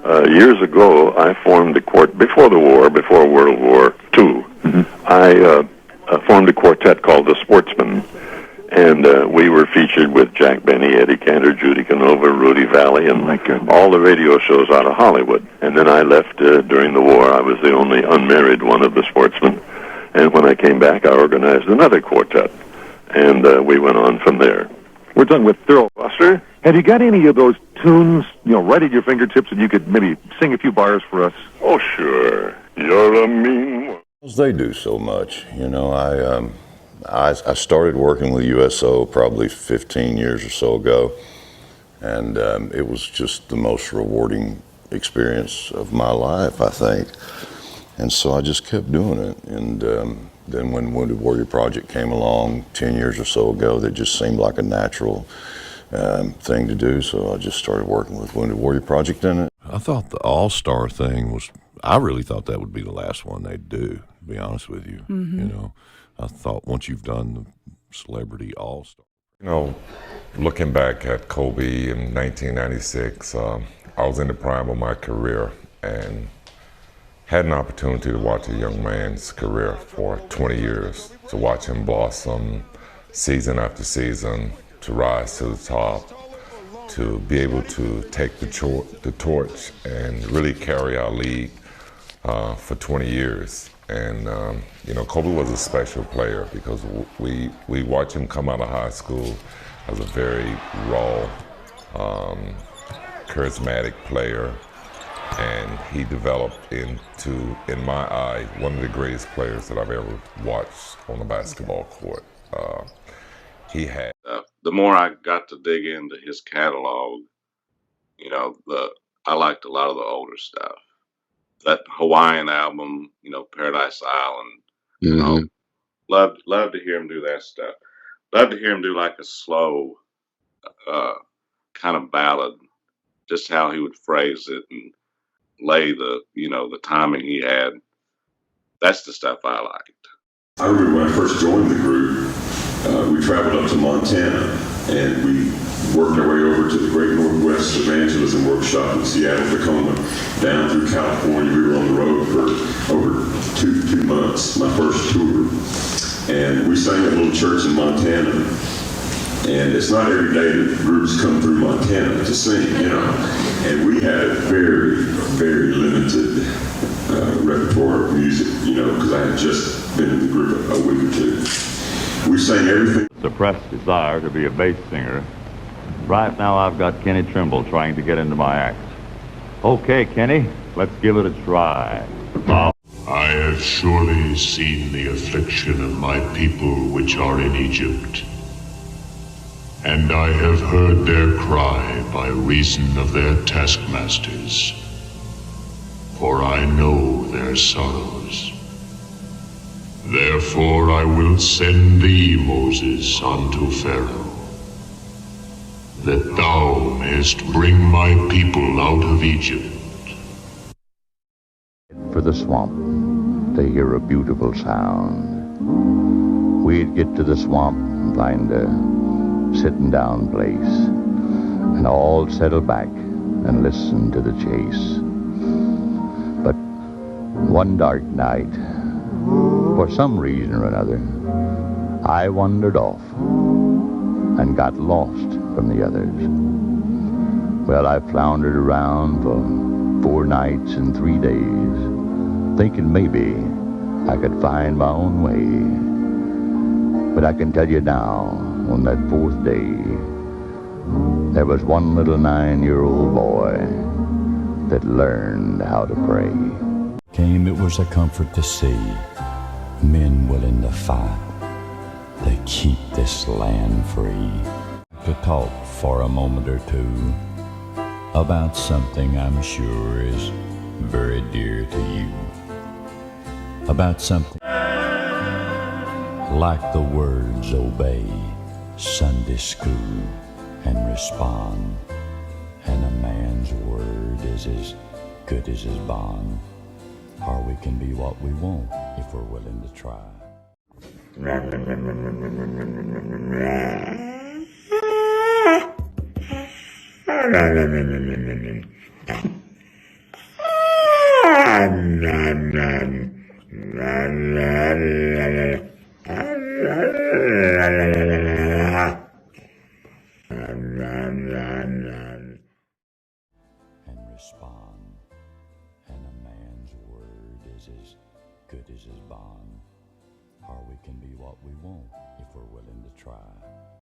Years ago, I formed a before the war, before World War II. I formed a quartet called the Sportsmen, and we were featured with Jack Benny, Eddie Cantor, Judy Canova, Rudy Valley, and all the radio shows out of Hollywood. And then I left during the war. I was the only unmarried one of the Sportsmen. And when I came back, I organized another quartet, and we went on from there. We're done with Thurl Buster. Have you got any of those tunes, right at your fingertips, and you could maybe sing a few bars for us? Oh, sure. You're a mean one. They do so much. I started working with USO probably 15 years or so ago, and it was just the most rewarding experience of my life, I think. And so I just kept doing it. And then when Wounded Warrior Project came along 10 years or so ago, that just seemed like a natural thing to do. So I just started working with Wounded Warrior Project in it. I thought the All-Star thing I really thought that would be the last one they'd do, to be honest with you. I thought once you've done the Celebrity All-Star. Looking back at Kobe in 1996, I was in the prime of my career and had an opportunity to watch a young man's career for 20 years, to watch him blossom season after season, to rise to the top, to be able to take the torch and really carry our league for 20 years. And, Kobe was a special player because we watched him come out of high school as a very raw, charismatic player. And he developed into, in my eye, one of the greatest players that I've ever watched on the basketball court. He had... the more I got to dig into his catalog, I liked a lot of the older stuff. That Hawaiian album, Paradise Island, loved to hear him do that stuff. Loved to hear him do like a slow kind of ballad, just how he would phrase it and lay the timing he had. That's the stuff I liked. I remember when I first joined the group, we traveled up to Montana and we worked our way over to the Great Northwest Evangelism Workshop in Seattle, Tacoma, down through California. We were on the road for over two months, my first tour. And we sang at a little church in Montana. And it's not every day that groups come through Montana to sing, And we had a very, very limited repertoire of music, because I had just been in the group a week or two. We sang everything. Suppressed desire to be a bass singer. Right now I've got Kenny Trimble trying to get into my act. Okay, Kenny, let's give it a try. I have surely seen the affliction of my people which are in Egypt, and I have heard their cry by reason of their taskmasters, for I know their sorrows. Therefore I will send thee, Moses, unto Pharaoh, that thou mayest bring my people out of Egypt. For the swamp to hear a beautiful sound. We'd get to the swamp and find a sitting down place and all settle back and listen to the chase. But one dark night, for some reason or another, I wandered off and got lost from the others. Well, I floundered around for 4 nights and 3 days, thinking maybe I could find my own way. But I can tell you now, on that 4th day, there was one little 9-year-old boy that learned how to pray. It was a comfort to see men willing to fight. They keep this land free. To talk for a moment or two about something I'm sure is very dear to you. About something like the words obey, Sunday school, and respond. And a man's word is as good as his bond. Or we can be what we want if we're willing to try. respond. And a man's word is as good as his bond. Or we can be what we want if we're willing to try.